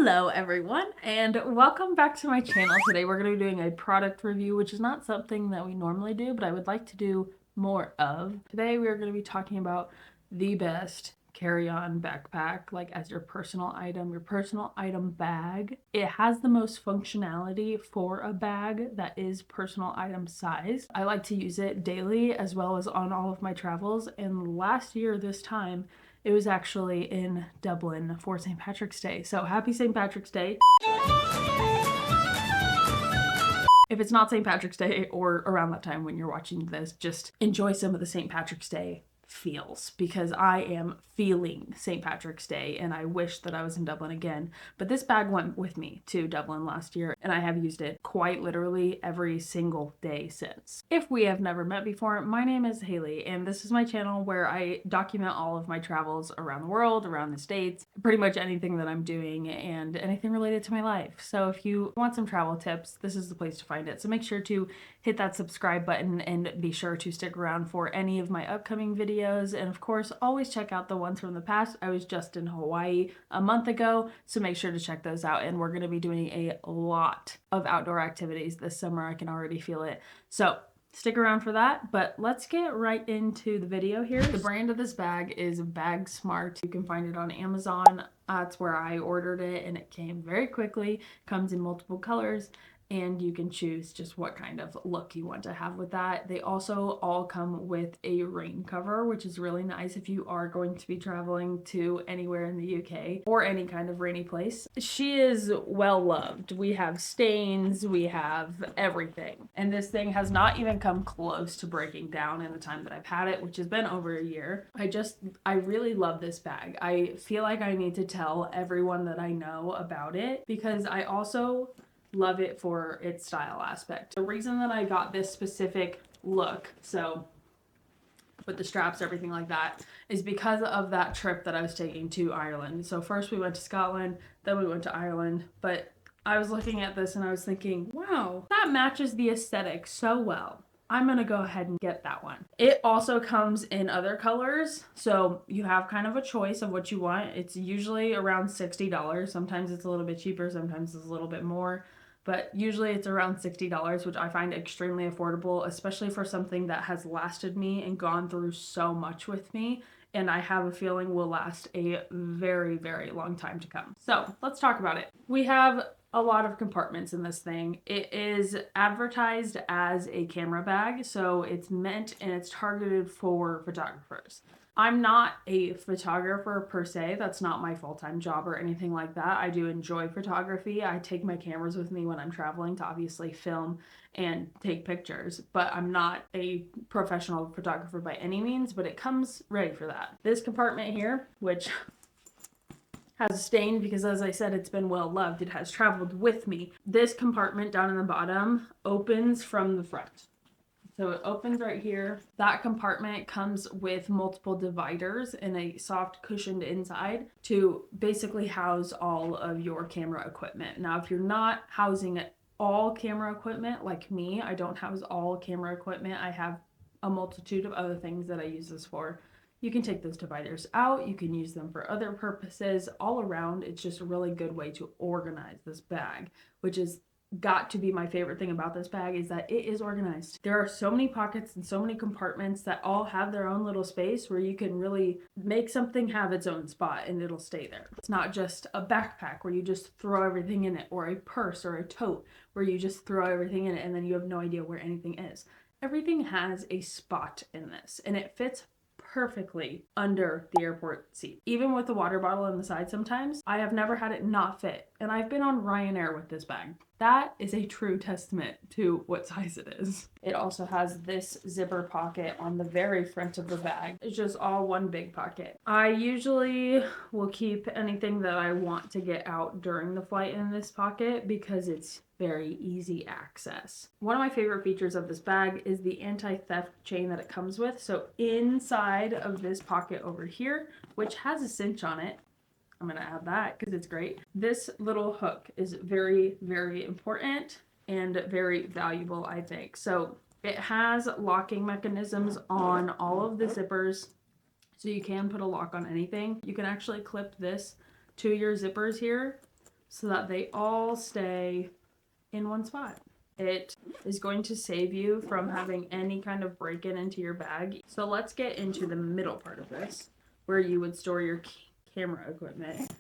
Hello everyone and welcome back to my channel. Today we're going to be doing a product review, which is not something that we normally do, but I would like to do more of. Today we are going to be talking about the best carry-on backpack, like as your personal item bag. It has the most functionality for a bag that is personal item size. I like to use it daily as well as on all of my travels, and last year this time it was actually in Dublin for St. Patrick's Day. So happy St. Patrick's Day. If it's not St. Patrick's Day or around that time when you're watching this, just enjoy some of the St. Patrick's Day feels, because I am feeling St. Patrick's Day and I wish that I was in Dublin again. But this bag went with me to Dublin last year and I have used it quite literally every single day since. If we have never met before, my name is Haley and this is my channel where I document all of my travels around the world, around the States, pretty much anything that I'm doing and anything related to my life. So if you want some travel tips, this is the place to find it. So make sure to hit that subscribe button and be sure to stick around for any of my upcoming videos. And of course, always check out the ones from the past. I was just in Hawaii a month ago, so make sure to check those out. And we're going to be doing a lot of outdoor activities this summer. I can already feel it. So stick around for that, but let's get right into the video here. The brand of this bag is BagSmart. You can find it on Amazon. That's where I ordered it and it came very quickly. Comes in multiple colors, and you can choose just what kind of look you want to have with that. They also all come with a rain cover, which is really nice if you are going to be traveling to anywhere in the UK or any kind of rainy place. She is well loved. We have stains, we have everything. And this thing has not even come close to breaking down in the time that I've had it, which has been over a year. I really love this bag. I feel like I need to tell everyone that I know about it because I also love it for its style aspect. The reason that I got this specific look, so with the straps, everything like that, is because of that trip that I was taking to Ireland. So first we went to Scotland, then we went to Ireland, but I was looking at this and I was thinking, wow, that matches the aesthetic so well. I'm gonna go ahead and get that one. It also comes in other colors, so you have kind of a choice of what you want. It's usually around $60. Sometimes it's a little bit cheaper, sometimes it's a little bit more, but usually it's around $60, which I find extremely affordable, especially for something that has lasted me and gone through so much with me, and I have a feeling will last a very, very long time to come. So let's talk about it. We have a lot of compartments in this thing. It is advertised as a camera bag, so it's meant and it's targeted for photographers. I'm not a photographer per se. That's not my full-time job or anything like that. I do enjoy photography. I take my cameras with me when I'm traveling to obviously film and take pictures, but I'm not a professional photographer by any means, but it comes ready for that. This compartment here, which has a stain because, as I said, it's been well loved. It has traveled with me. This compartment down in the bottom opens from the front. So it opens right here. That compartment comes with multiple dividers and a soft cushioned inside to basically house all of your camera equipment. Now, if you're not housing all camera equipment like me, I don't house all camera equipment. I have a multitude of other things that I use this for. You can take those dividers out. You can use them for other purposes. All around, it's just a really good way to organize this bag, which is got to be my favorite thing about this bag, is that it is organized. There are so many pockets and so many compartments that all have their own little space where you can really make something have its own spot and it'll stay there. It's not just a backpack where you just throw everything in it, or a purse or a tote where you just throw everything in it and then you have no idea where anything is. Everything has a spot in this and it fits perfectly under the airport seat. Even with the water bottle on the side sometimes, I have never had it not fit. And I've been on Ryanair with this bag. That is a true testament to what size it is. It also has this zipper pocket on the very front of the bag. It's just all one big pocket. I usually will keep anything that I want to get out during the flight in this pocket because it's very easy access. One of my favorite features of this bag is the anti-theft chain that it comes with. So inside of this pocket over here, which has a cinch on it, I'm gonna add that because it's great. This little hook is very, very important and very valuable, I think. So it has locking mechanisms on all of the zippers, so you can put a lock on anything. You can actually clip this to your zippers here so that they all stay in one spot. It is going to save you from having any kind of break-in into your bag. So let's get into the middle part of this, where you would store your camera equipment,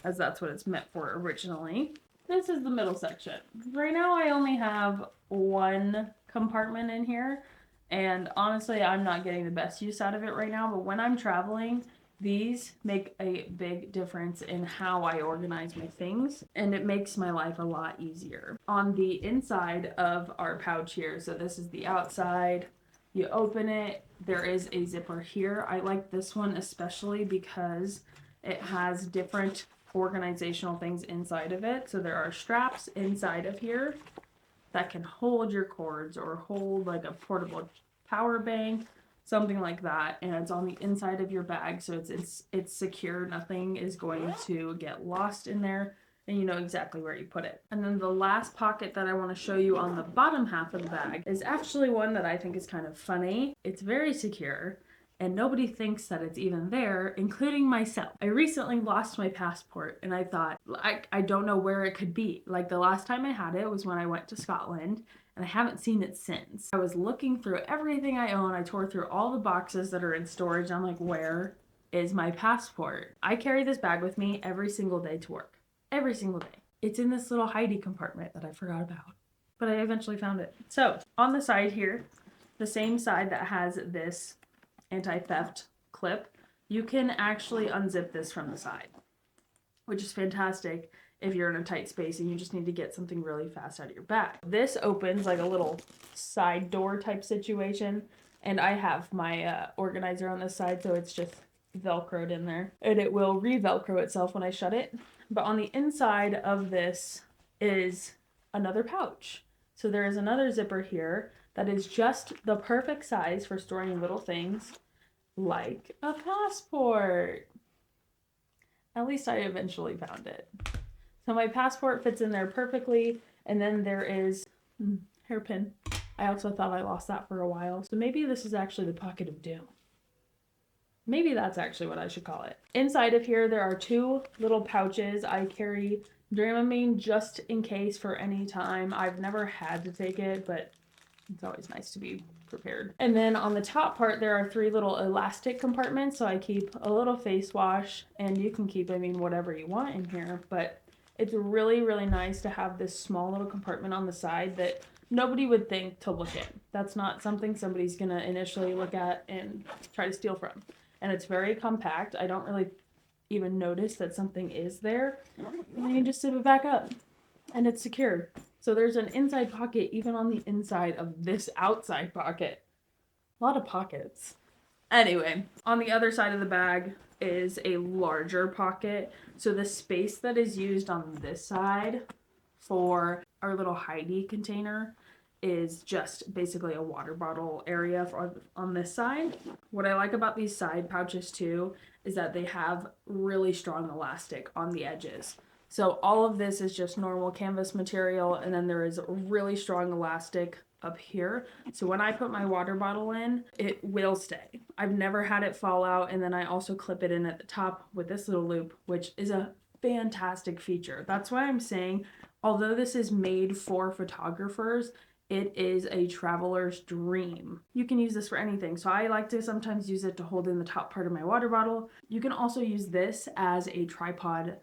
as that's what it's meant for originally. This is the middle section. Right now I only have one compartment in here, and honestly I'm not getting the best use out of it right now, but when I'm traveling, these make a big difference in how I organize my things, and it makes my life a lot easier. On the inside of our pouch here, so this is the outside, you open it, there is a zipper here. I like this one especially because it has different organizational things inside of it. So there are straps inside of here that can hold your cords or hold like a portable power bank, something like that, and it's on the inside of your bag, so it's secure. Nothing is going to get lost in there, and you know exactly where you put it. And then the last pocket that I want to show you on the bottom half of the bag is actually one that I think is kind of funny. It's very secure, and nobody thinks that it's even there, including myself. I recently lost my passport, and I thought, I don't know where it could be. Like, the last time I had it was when I went to Scotland, and I haven't seen it since. I was looking through everything I own. I tore through all the boxes that are in storage. I'm like, where is my passport? I carry this bag with me every single day to work. Every single day. It's in this little hidey compartment that I forgot about, but I eventually found it. So on the side here, the same side that has this anti-theft clip, you can actually unzip this from the side, which is fantastic if you're in a tight space and you just need to get something really fast out of your bag. This opens like a little side door type situation, and I have my organizer on this side, so it's just velcroed in there, and it will re-velcro itself when I shut it. But on the inside of this is another pouch. So there is another zipper here that is just the perfect size for storing little things like a passport. At least I eventually found it. So my passport fits in there perfectly, and then there is hairpin. I also thought I lost that for a while, so maybe this is actually the pocket of doom. Maybe that's actually what I should call it. Inside of here, there are two little pouches. I carry Dramamine just in case for any time. I've never had to take it, but it's always nice to be prepared. And then on the top part, there are three little elastic compartments. So I keep a little face wash, and you can keep, whatever you want in here. But it's really, really nice to have this small little compartment on the side that nobody would think to look at. That's not something somebody's gonna initially look at and try to steal from. And it's very compact. I don't really even notice that something is there. And then you just zip it back up, and it's secured. So there's an inside pocket even on the inside of this outside pocket. A lot of pockets. Anyway, on the other side of the bag is a larger pocket. So the space that is used on this side for our little hidey container is just basically a water bottle area on this side. What I like about these side pouches too is that they have really strong elastic on the edges. So all of this is just normal canvas material, and then there is really strong elastic up here. So when I put my water bottle in, it will stay. I've never had it fall out, and then I also clip it in at the top with this little loop, which is a fantastic feature. That's why I'm saying, although this is made for photographers, it is a traveler's dream. You can use this for anything. So I like to sometimes use it to hold in the top part of my water bottle. You can also use this as a tripod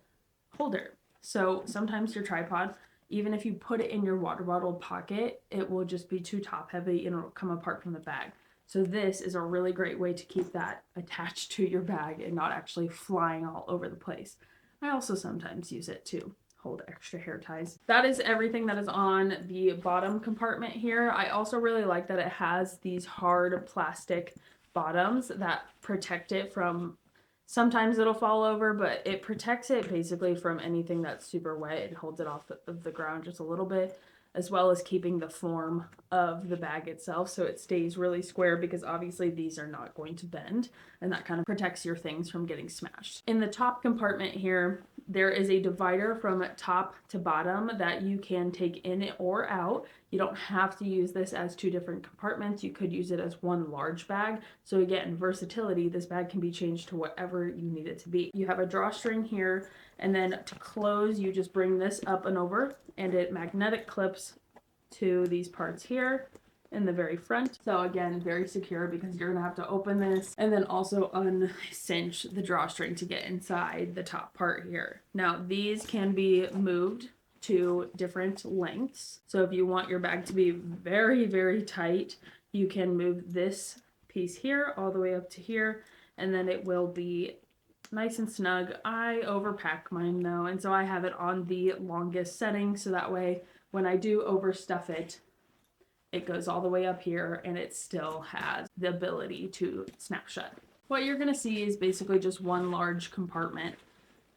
holder. So sometimes your tripod, even if you put it in your water bottle pocket, it will just be too top heavy and it'll come apart from the bag. So this is a really great way to keep that attached to your bag and not actually flying all over the place. I also sometimes use it to hold extra hair ties. That is everything that is on the bottom compartment here. I also really like that it has these hard plastic bottoms that protect it from, sometimes it'll fall over, but it protects it basically from anything that's super wet. It holds it off of the ground just a little bit, as well as keeping the form of the bag itself so it stays really square, because obviously these are not going to bend, and that kind of protects your things from getting smashed. In the top compartment here, there is a divider from top to bottom that you can take in or out. You don't have to use this as two different compartments. You could use it as one large bag. So again, versatility, this bag can be changed to whatever you need it to be. You have a drawstring here, And then to close, you just bring this up and over, and it magnetic clips to these parts here in the very front. So again, very secure because you're gonna have to open this and then also uncinch the drawstring to get inside the top part here. Now these can be moved to different lengths. So if you want your bag to be very, very tight, you can move this piece here all the way up to here, and then it will be nice and snug. I overpack mine though, and so I have it on the longest setting, so that way when I do overstuff it, it goes all the way up here and it still has the ability to snap shut. What you're gonna see is basically just one large compartment,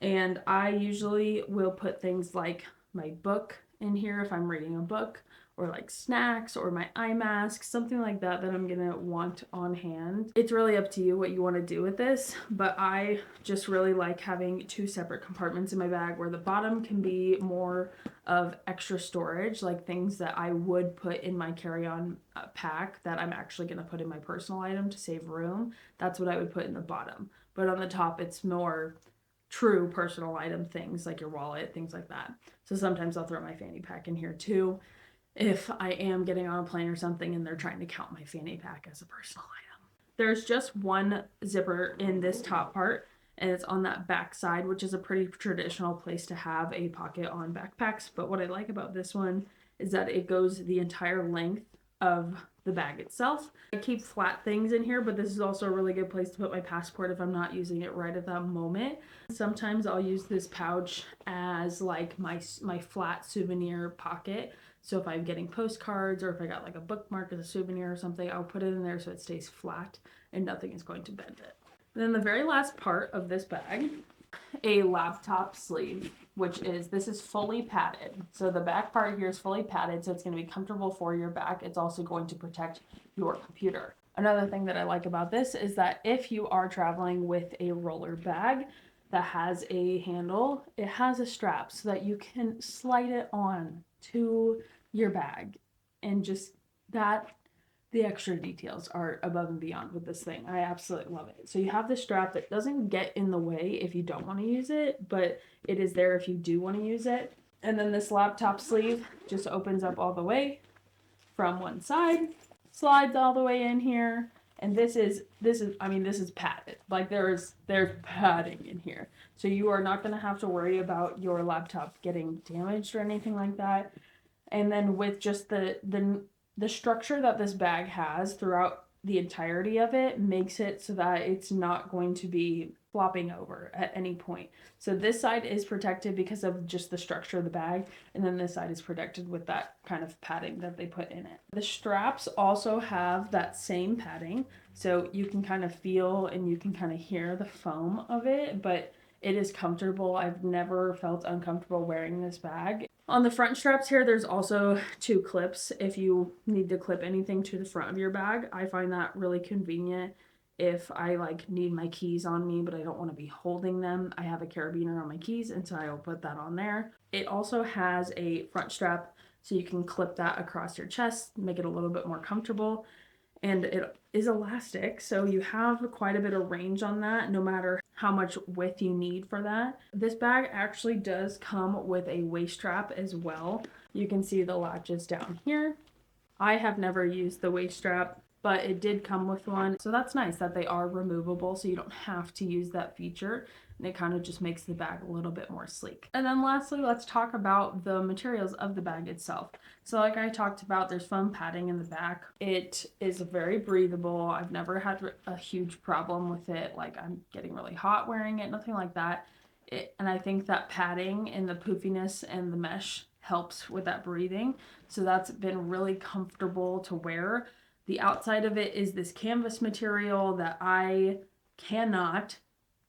and I usually will put things like my book in here if I'm reading a book, or like snacks or my eye mask, something like that that I'm gonna want on hand. It's really up to you what you want to do with this, but I just really like having two separate compartments in my bag where the bottom can be more of extra storage, like things that I would put in my carry-on pack that I'm actually gonna put in my personal item to save room. That's what I would put in the bottom. But on the top, it's more true personal item things like your wallet, things like that. So sometimes I'll throw my fanny pack in here too, if I am getting on a plane or something and they're trying to count my fanny pack as a personal item. There's just one zipper in this top part, and it's on that back side, which is a pretty traditional place to have a pocket on backpacks. But what I like about this one is that it goes the entire length of the bag itself. I keep flat things in here, but this is also a really good place to put my passport if I'm not using it right at that moment. Sometimes I'll use this pouch as like my flat souvenir pocket. So if I'm getting postcards or if I got like a bookmark as a souvenir or something, I'll put it in there so it stays flat and nothing is going to bend it. And then the very last part of this bag, a laptop sleeve, which is, this is fully padded. So the back part here is fully padded, so it's going to be comfortable for your back. It's also going to protect your computer. Another thing that I like about this is that if you are traveling with a roller bag that has a handle, it has a strap so that you can slide it on to your bag, and just that, the extra details are above and beyond with this thing. I absolutely love it. So you have the strap that doesn't get in the way if you don't want to use it, but it is there if you do want to use it. And then this laptop sleeve just opens up all the way from one side, slides all the way in here, and this is padded. Like there's padding in here. So you are not going to have to worry about your laptop getting damaged or anything like that. And then with just the structure that this bag has throughout the entirety of it makes it so that it's not going to be flopping over at any point. So this side is protected because of just the structure of the bag, and then this side is protected with that kind of padding that they put in it. The straps also have that same padding, so you can kind of feel and you can kind of hear the foam of it, but it is comfortable. I've never felt uncomfortable wearing this bag. On the front straps here, there's also two clips if you need to clip anything to the front of your bag. I find that really convenient if I like need my keys on me, but I don't want to be holding them. I have a carabiner on my keys, and so I'll put that on there. It also has a front strap, so you can clip that across your chest, make it a little bit more comfortable. And it is elastic, so you have quite a bit of range on that, no matter how much width you need for that. This bag actually does come with a waist strap as well. You can see the latches down here. I have never used the waist strap, but it did come with one. So that's nice that they are removable, so you don't have to use that feature. And it kind of just makes the bag a little bit more sleek. And then lastly, let's talk about the materials of the bag itself. So like I talked about, there's foam padding in the back. It is very breathable. I've never had a huge problem with it. Like I'm getting really hot wearing it, nothing like that. And I think that padding and the poofiness and the mesh helps with that breathing. So that's been really comfortable to wear. The outside of it is this canvas material that I cannot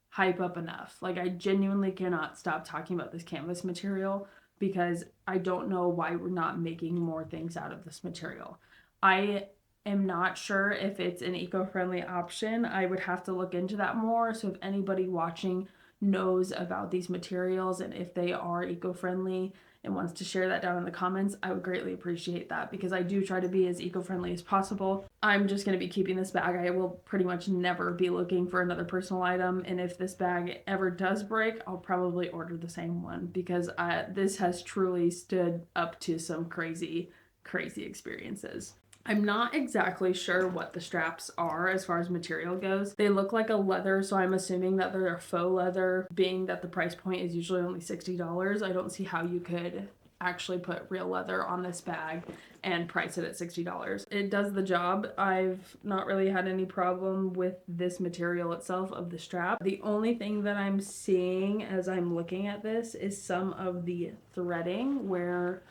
hype up enough. Like I genuinely cannot stop talking about this canvas material because I don't know why we're not making more things out of this material. I am not sure if it's an eco-friendly option. I would have to look into that more. So if anybody watching knows about these materials and if they are eco-friendly and wants to share that down in the comments, I would greatly appreciate that, because I do try to be as eco-friendly as possible. I'm just going to be keeping this bag. I will pretty much never be looking for another personal item, and if this bag ever does break, I'll probably order the same one, because this has truly stood up to some crazy experiences. I'm not exactly sure what the straps are as far as material goes. They look like a leather, so I'm assuming that they're a faux leather, being that the price point is usually only $60. I don't see how you could actually put real leather on this bag and price it at $60. It does the job. I've not really had any problem with this material itself of the strap. The only thing that I'm seeing as I'm looking at this is some of the threading where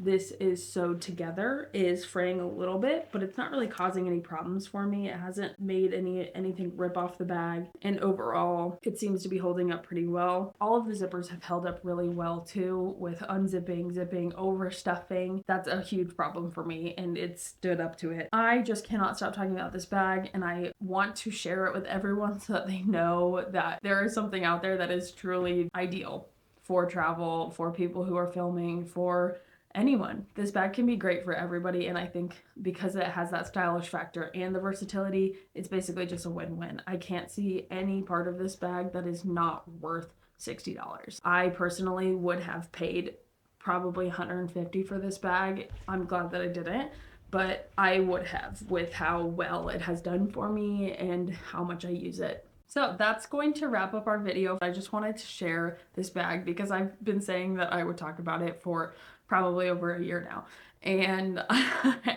this is sewed together is fraying a little bit, but it's not really causing any problems for me. It hasn't made anything rip off the bag, and overall it seems to be holding up pretty well. All of the zippers have held up really well too, with unzipping, zipping, overstuffing. That's a huge problem for me, and it stood up to it. I just cannot stop talking about this bag, and I want to share it with everyone so that they know that there is something out there that is truly ideal for travel, for people who are filming, for anyone. This bag can be great for everybody, and I think because it has that stylish factor and the versatility, it's basically just a win-win. I can't see any part of this bag that is not worth $60. I personally would have paid probably $150 for this bag. I'm glad that I didn't, but I would have, with how well it has done for me and how much I use it. So that's going to wrap up our video. I just wanted to share this bag because I've been saying that I would talk about it for probably over a year now, and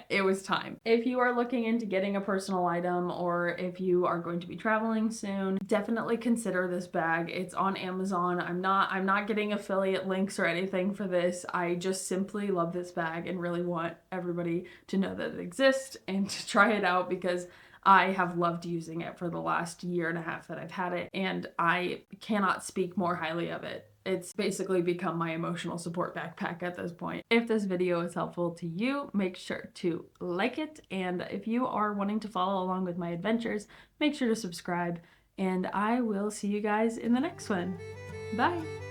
it was time. If you are looking into getting a personal item, or if you are going to be traveling soon, definitely consider this bag. It's on Amazon. I'm not getting affiliate links or anything for this. I just simply love this bag and really want everybody to know that it exists and to try it out, because I have loved using it for the last year and a half that I've had it, and I cannot speak more highly of it. It's basically become my emotional support backpack at this point. If this video is helpful to you, make sure to like it, and if you are wanting to follow along with my adventures, make sure to subscribe, and I will see you guys in the next one. Bye!